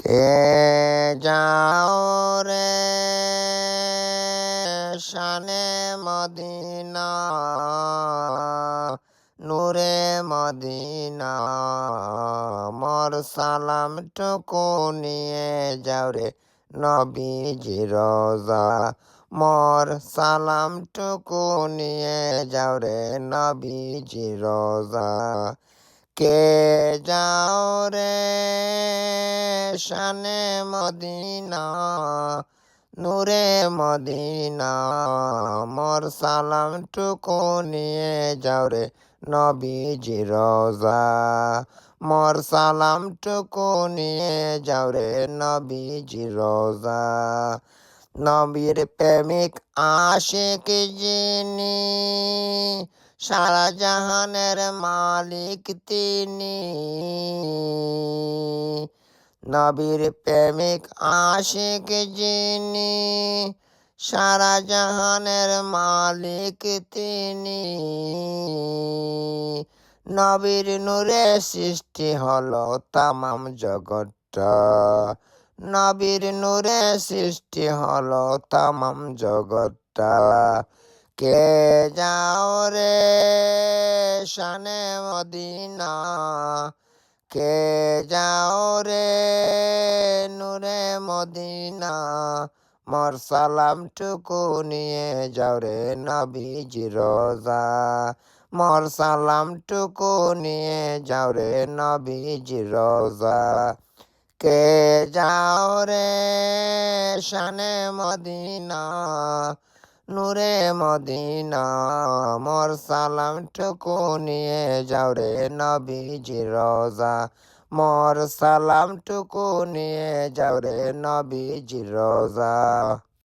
কে যাও রে শানে মদিনা নূরে মদিনা মোর সালামটুকু নিয়ে যাও রে নবীজি রোজা মোর সালামটুকু নিয়ে যাও রে নবীজি রোজা কে যাও রে শানে মদিনা নূরে মদিনা মোর সালামটুকু নিয়ে যাও রে নবীজি রোজা মোর সালামটুকু নিয়ে যাও রে নবীজি রোজা নবীর প্রেমিক আশিক যিনি সারা জাহানের মালিক তিনি নবীর প্রেমিক আশিক যিনি সারা জাহানের মালিক তিনি নবীর নূরে সৃষ্টি হলো তামাম জগৎটা নবীর নূরে সৃষ্টি হলো তামাম জগৎটা কে যাও রে শানে মদিনা কে যাও রে নূরে মদিনা মোর সালামটুকু নিয়ে যাও রে নবীজি রোজা মোর সালামটুকু নিয়ে যাও রে নবীজি রোজা কে যাও রে শানে মদিনা নূরে মদিনা মোর সালামটুকু নিয়ে যাও রে নবীজি রোজা মোর সালামটুকু নিয়ে যাও রে নবীজি রোজা।